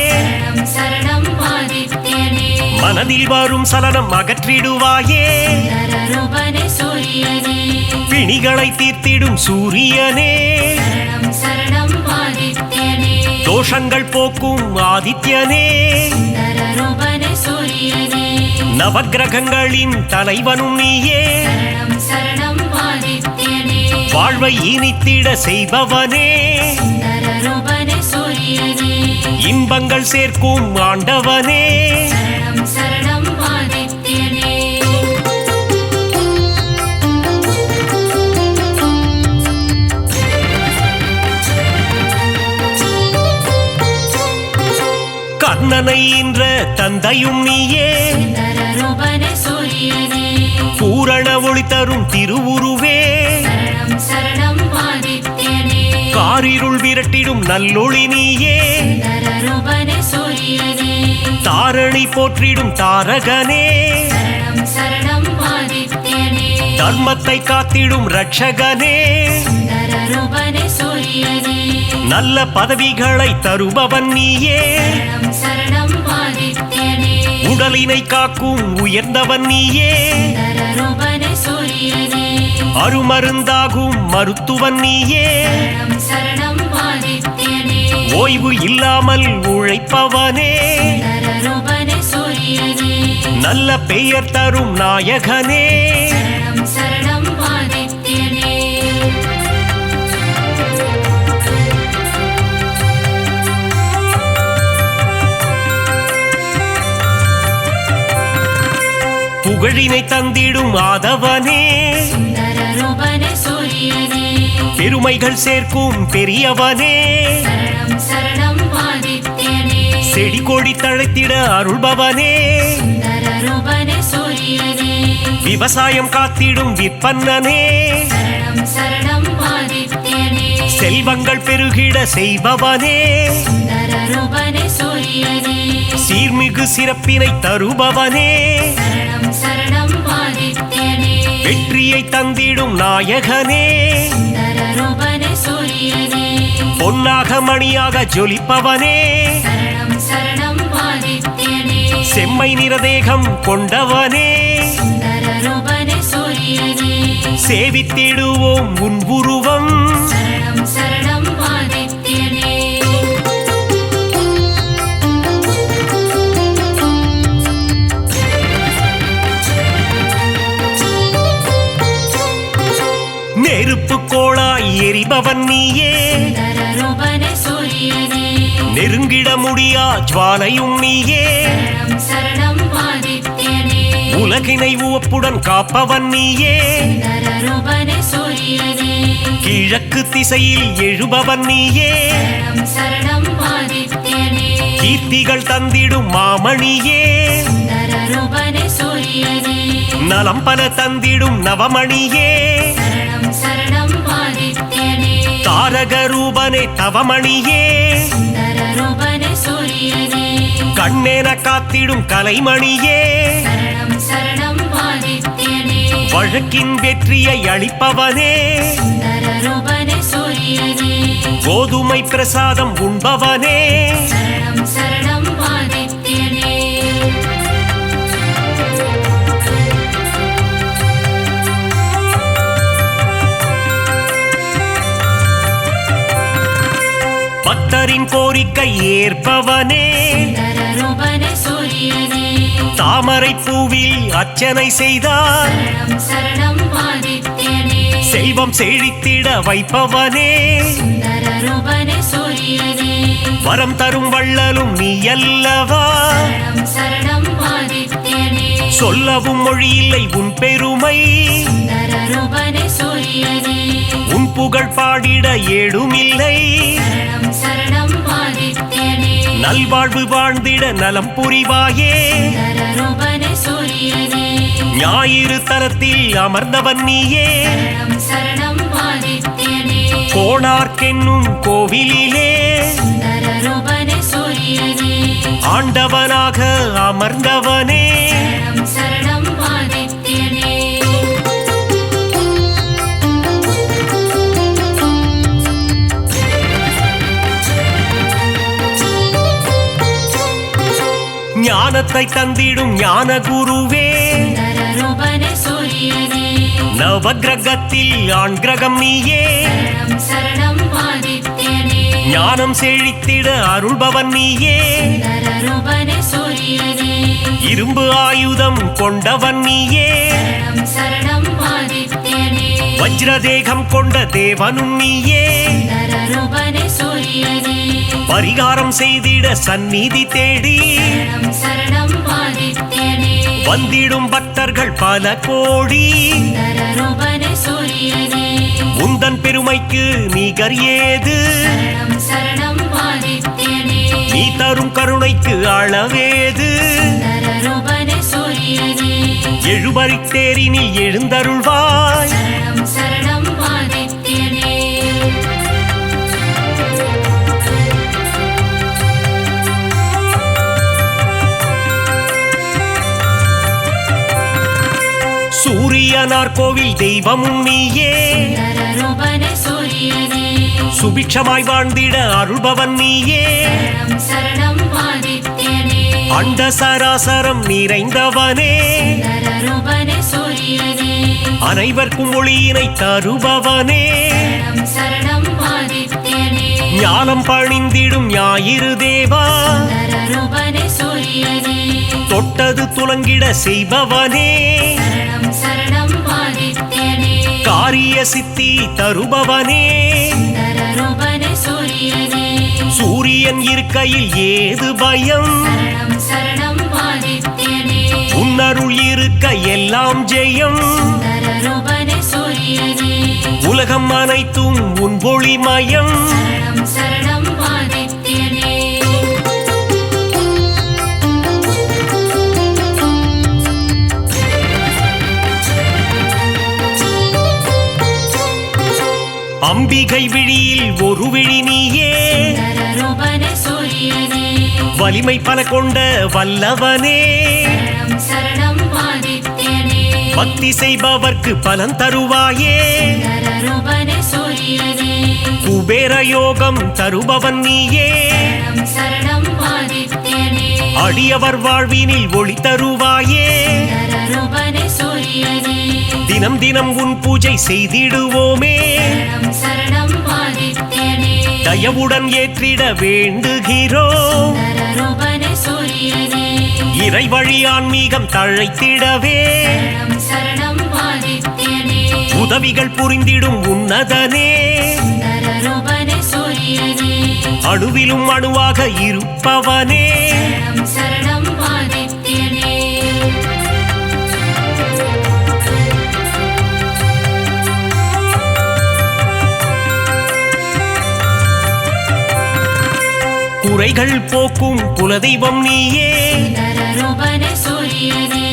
சரணம் சரணம் ஆதித்யனே மனதில் வரும் சலனம் அகற்றிடுவாயே சுந்தரரூபனே சூரியனே பிணிகளை தீர்த்திடும் சூரியனே சரணம் சரணம் ஆதித்யனே தோஷங்கள் போக்கும் ஆதித்யனே சுந்தரரூபனே சூரியனே நவக்கிரகங்களின் தலைவனும் நீயே சரணம் சரணம் ஆதித்யனே வாழ்வை இனித்திட செய்பவனே சுந்தரரூபனே சூரியனே இன்பங்கள் சேர்க்கும் ஆண்டவனே சரணம் சரணம் ஆதித்யனே கர்ணனை ஈன்ற தந்தையும் நீயே சுந்தரரூபனே சூரியனே பூரண ஒளி தரும் திருவுருவே சரணம் சரணம் ஆதித்யனே காரிருள் விரட்டிடும் நல்லொளி நீயே சுந்தரரூபனே சூரியனே தாரணி போற்றிடும் தாரகனே சரணம் சரணம் ஆதித்யனே தர்மத்தை காத்திடும் ரட்சகனே சுந்தரரூபனே சூரியனே நல்ல பதவிகளை தருபவன் நீயே சரணம் சரணம் ஆதித்யனே உடலினை காக்கும் உயர்ந்தவன் நீயே சுந்தரரூபனே சூரியனே அருமருந்தாகும் மருத்துவன் நீயே சரணம் சரணம் ஆதித்யனே ஓய்வு இல்லாமல் உழைப்பவனே சுந்தரரூபனே சூரியனே நல்ல பெயர் தரும் நாயகனே சரணம் சரணம் ஆதித்யனே புகழினை தந்திடும் ஆதவனே சுந்தரரூபனே சூரியனே பெருமைகள் சேர்க்கும் பெரியவனே சரணம் சரணம் ஆதித்யனே செடி கொடி தழைத்திட அருள்பவனே சுந்தரரூபனே சூரியனே விவசாயம் காத்திடும் விற்பன்னனே சரணம் சரணம் ஆதித்யனே செல்வங்கள் பெருகிட செய்பவனே சுந்தரரூபனே சூரியனே சீர்மிகு சிறப்பினை தருபவனே சரணம் சரணம் ஆதித்யனே வெற்றியை தந்திடும் நாயகனே சுந்தரரூபனே சூரியனே பொன்னாக மணியாக ஜொலிப்பவனே சரணம் சரணம் ஆதித்யனே செம்மை நிறதேகம் கொண்டவனே சுந்தரரூபனே சூரியனே சேவித்திடுவோம் உன் உருவம். சரணம் சரணம் ஆதித்யனே. நெருப்பு கோளாய் எரிபவன் நீயே, சுந்தரரூபனே சூரியனே. நெருங்கிட முடியா ஜுவாலையும் நீயே, சரணம் சரணம் ஆதித்யனே. உலகினை உவப்புடன் காப்பவன் நீயே, சுந்தரரூபனே சூரியனே. கிழக்கு திசையில் எழுபவன் நீயே, சரணம் சரணம் ஆதித்யனே. கீர்த்திகள் தந்திடும் மாமணியே, சுந்தரரூபனே சூரியனே. நலம் பல தந்திடும் நவமணியே, சரணம் சரணம் ஆதித்யனே. தாரக ரூபனே தவமணியே, சுந்தரரூபனே சூரியனே. கண்ணென காத்திடும் கலைமணியே, சரணம் சரணம் ஆதித்யனே. வழக்கின் வெற்றியை அளிப்பவனே, சுந்தரரூபனே சூரியனே. கோதுமை பிரசாதம் உண்பவனே, சரணம் சரணம் ஆதித்யனே. பக்தரின் கோரிக்கை ஏற்பவனே, சுந்தரரூபனே சூரியனே. தாமரை பூவில் அர்ச்சனை செய்தார், சரணம் சரணம் ஆதித்யனே. செல்வம் செழித்திட வைப்பவனே, சுந்தரரூபனே சூரியனே. வரம் தரும் வள்ளலும் நீ அல்லவா, சரணம் சரணம் ஆதித்யனே. சொல்லவும் மொழியில்லை உன் பெருமை, சுந்தரரூபனே சூரியனே. உன் புகழ் பாடிட ஏடுமில்லை, சரணம் சரணம் ஆதித்யனே. நல்வாழ்வு வாழ்ந்திட நலம் புரிவாயே, சுந்தரரூபனே சூரியனே. ஞாயிறு தலத்தில் அமர்ந்தவன் நீயே, சரணம் சரணம் ஆதித்யனே. கோணார்க்கென்னும் கோவிலிலே சுந்தரரூபனே சூரியனே. ஆண்டவனாக அமர்ந்தவனே, சரணம் சரணம் ஆதித்யனே. ஞானத்தை தந்திடும் ஞான குருவே, சுந்தரரூபனே சூரியனே. நவகிரகத்தில் ஆண் கிரகம் நீயே, சரணம் சரணம் ஆதித்யனே. ஞானம் செழித்திட அருள்பவன் நீயே, சுந்தரரூபனே சூரியனே. இரும்பு ஆயுதம் கொண்டவன் நீயே, சரணம் சரணம் ஆதித்யனே. வஜ்ரதேகம் கொண்ட தேவனும் நீயே, சுந்தரரூபனே சூரியனே. பரிகாரம் செய்திட சந்நிதி தேடி சரணம் சரணம் ஆதித்யனே. வந்திடும் பக்தர்கள் பல கோடி, சுந்தரரூபனே சூரியனே. உந்தன் பெருமைக்கு நிகர் ஏது, சரணம் சரணம் ஆதித்யனே. நீ தரும் கருணைக்கு அளவேது, சுந்தரரூபனே சூரியனே. எழுபறித்தேரினில் எழுந்தருள்வாய், சரணம் சரணம் ஆதித்யனே. சூரியனார் கோவில் தெய்வமும் நீயே, சுந்தரரூபனே சூரியனே. சுபிட்சமாய் வாழ்ந்திட அருள்பவன் நீயே, சரணம் சரணம் ஆதித்யனே. அண்ட சராசரம் நிறைந்தவனே, சுந்தரரூபனே சூரியனே. அனைவர்க்கும் ஒளியினை தருபவனே, சரணம் சரணம் ஆதித்யனே. ஞானம் பணிந்திடும் ஞாயிறு தேவா, சுந்தரரூபனே சூரியனே. தொட்டது துலங்கிட செய்பவனே, சரணம் சரணம் ஆதித்யனே. காரிய சித்தி தருபவனே, சுந்தரரூபனே சூரியனே. சூரியன் இருக்கையில் ஏது பயம், சரணம் சரணம் ஆதித்யனே. உன்னருள் இருக்க எல்லாம் ஜெயம், சுந்தரரூபனே சூரியனே. உலகம் அனைத்தும் உன் ஒளிமயம், சரணம் சரணம் ஆதித்யனே. அம்பிகை விழியில் ஒரு விழி நீயே, சுந்தரரூபனே சூரியனே. வலிமை பல கொண்ட வல்லவனே, சரணம் சரணம் ஆதித்யனே. பக்தி செய்பவர்க்கு பலன் தருவாயே, சுந்தரரூபனே சூரியனே. குபேர யோகம் தருபவன் நீயே, சரணம் சரணம் ஆதித்யனே. அடியவர் வாழ்வினில் ஒளி தருவாயே, சுந்தரரூபனே சூரியனே. தினம் தினம் உன் பூஜை செய்திடுவோமே சரணம் சரணம் ஆதித்யனே தயவுடன் ஏற்றிட வேண்டுகிறோம் சுந்தரரூபனே சூரியனே இறை வழி ஆன்மீகம் தழைத்திடவே சரணம் சரணம் ஆதித்யனே உதவிகள் புரிந்திடும் உன்னதனே சுந்தரரூபனே சூரியனே அணுவிலும் அணுவாக இருப்பவனே சரணம் சரணம் ஆதித்யனே குறைகள் போக்கும் குலதெய்வம் நீயே சுந்தரரூபனே சூரியனே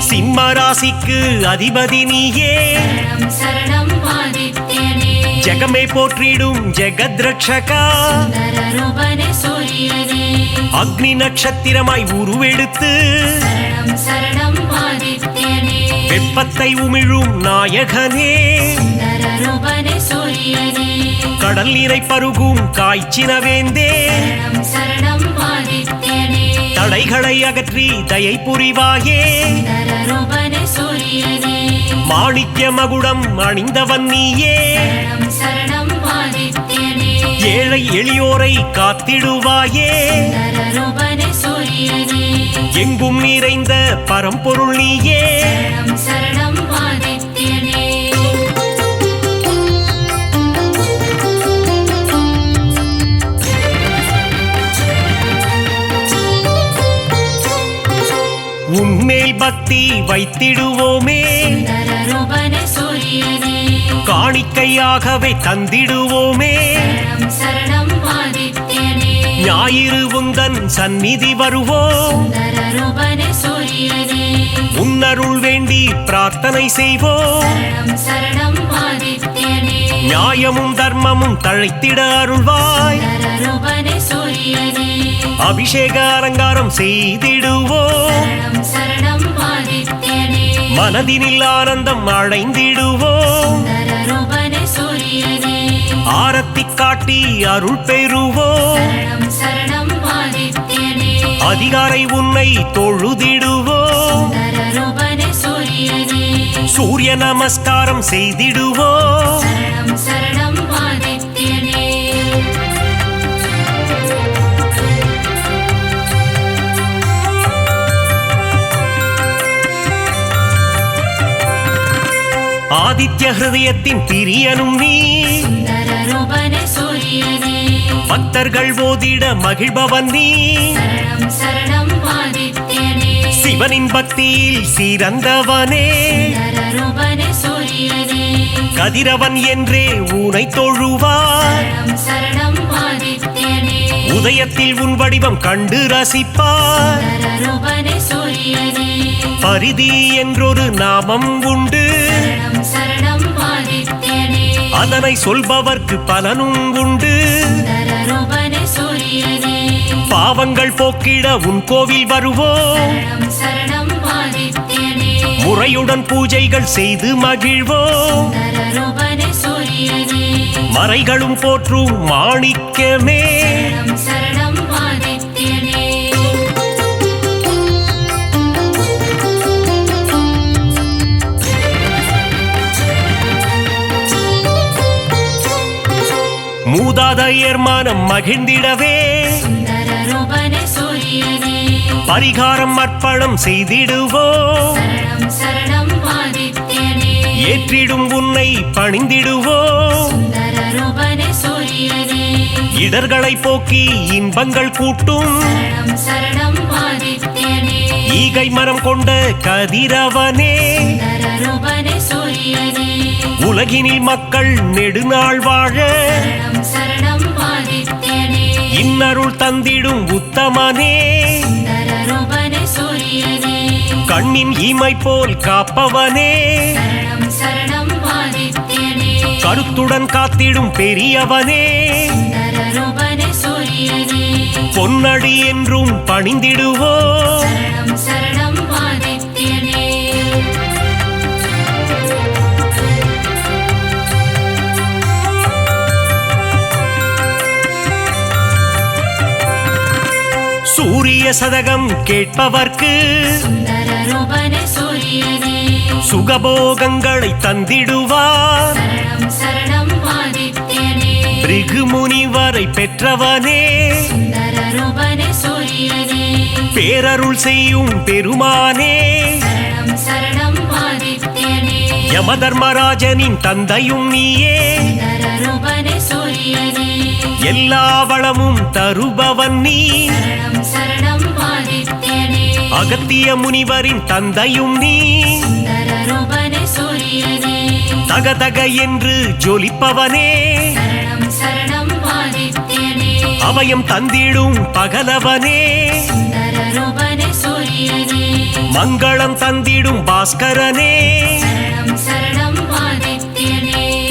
சிம்ம ராசிக்கு அதிபதி நீயே சரணம் சரணம் ஆதித்யனே ஜெகமே போற்றிடும் ஜெகத்ரட்சகா சுந்தரரூபனே சூரியனே அக்னி நட்சத்திரமாய் உருவெடுத்து சரணம் சரணம் ஆதித்யனே வெப்பத்தை உமிழும் நாயகனே சுந்தரரூபனே சூரியனே கடல் நீரை பருகும் காய்ச்சினவேந்தே சரணம் சரணம் ஆதித்யனே தடைகளை அகற்றி தயை புரிவாயே சுந்தரரூபனே சூரியனே மாணிக்ய மகுடம் அணிந்தவன் நீயே சரணம் சரணம் ஆதித்யனே ஏழை எளியோரை காத்திடுவாயே சுந்தரரூபனே சூரியனே எங்கும் நிறைந்த பரம்பொருள் நீயே சரணம் சரணம் ஆதித்யனே உன்மேல் பக்தி வைத்திடுவோமே சுந்தரரூபனே சூரியனே காணிக்கையாகவே தந்திடுவோமே சரணம் சரணம் ஆதித்யனே ஞாயிறு உந்தன் சந்நிதி வருவோம் சுந்தரரூபனே சூரியனே உன்னருள் வேண்டி பிரார்த்தனை செய்வோம் சரணம் சரணம் ஆதித்யனே நியாயமும் தர்மமும் தழைத்திட அருள்வாய் சுந்தரரூபனே சூரியனே அபிஷேக அலங்காரம் செய்திடுவோம் சரணம் சரணம் ஆதித்யனே மனதினில் ஆனந்தம் அடைந்திடுவோம் சுந்தரரூபனே சூரியனே ஆரத்தி காட்டி அருள் பெறுவோம் சரணம் சரணம் ஆதித்யனே அதிகாரை உன்னை தொழுதிடுவோம் சுந்தரரூபனே சூரியனே சூரிய நமஸ்காரம் செய்திடுவோம் சரணம் சரணம் ஆதித்யனே ஆதித்ய ஹிருதயத்தின் பிரியனும் நீ சுந்தரரூபனே சூரியனே பக்தர்கள் ஓதிட மகிழ்பவன் நீ சரணம் சரணம் ஆதித்யனே சிவனின் பக்தியில் சிறந்தவனே சுந்தரரூபனே சூரியனே கதிரவன் என்றே ஊனை தொழுவார் சரணம் சரணம் ஆதித்யனே உதயத்தில் உன் வடிவம் கண்டு ரசிப்பார் சுந்தரரூபனே சூரியனே பரிதி என்றொரு நாமம் உண்டு சரணம் சரணம் ஆதித்யனே அதனை சொல்பவர்க்கு பலனும் உண்டு சுந்தரரூபனே சூரியனே பாவங்கள் போக்கிட உன் கோவில் வருவோம் சரணம் சரணம் ஆதித்யனே முறையுடன் பூஜைகள் செய்து மகிழ்வோம் சுந்தரரூபனே சூரியனே மறைகளும் போற்றும் மாணிக்கமே சரணம் சரணம் ஆதித்யனே மூதாதையர் மனம் மகிழ்ந்திடவே சுந்தரரூபனே சூரியனே பரிகாரம் அர்ப்பணம் செய்திடுவோம் சரணம் சரணம் ஆதித்யனே ஏற்றிடும் உன்னை பணிந்திடுவோம் சுந்தரரூபனே சூரியனே இடர்களை போக்கி இன்பங்கள் கூட்டும் சரணம் சரணம் ஆதித்யனே ஈகை மரம் கொண்ட கதிரவனே சுந்தரரூபனே சூரியனே உலகினில் மக்கள் நெடுநாள் வாழ சரணம் சரணம் ஆதித்யனே இன்னருள் தந்திடும் உத்தமனே சுந்தரரூபனே சூரியனே கண்ணின் இமை போல் காப்பவனே சரணம் சரணம் ஆதித்யனே கருத்துடன் காத்திடும் பெரியவனே சுந்தரரூபனே சூரியனே பொன்னடி என்றும் பணிந்திடுவோம் சரணம் சரணம் ஆதித்யனே சூரிய சதகம் கேட்பவர்க்கு சுந்தரரூபனே சூரியனே சுகபோகங்களை தந்திடுவார் சரணம் சரணம் ஆதித்யனே பிருகு முனிவரை பெற்றவனே சுந்தர ரூபனே சூரியனே பேரருள் செய்யும் பெருமானே சரணம் சரணம் ஆதித்யனே யமதர்மராஜனின் தந்தையும் நீயே சுந்தர ரூபனே சூரியனே எல்லா வளமும் தருபவன் நீ சரணம் சரணம் ஆதித்யனே அகத்திய முனிவரின் தந்தையும் நீ சுந்தர ரூபனே சூரியனே தகதக என்று ஜொலிப்பவனே சரணம் சரணம் ஆதித்யனே அபயம் தந்திடும் பகலவனே சுந்தர ரூபனே சூரியனே மங்களம் தந்திடும் பாஸ்கரனே சரணம்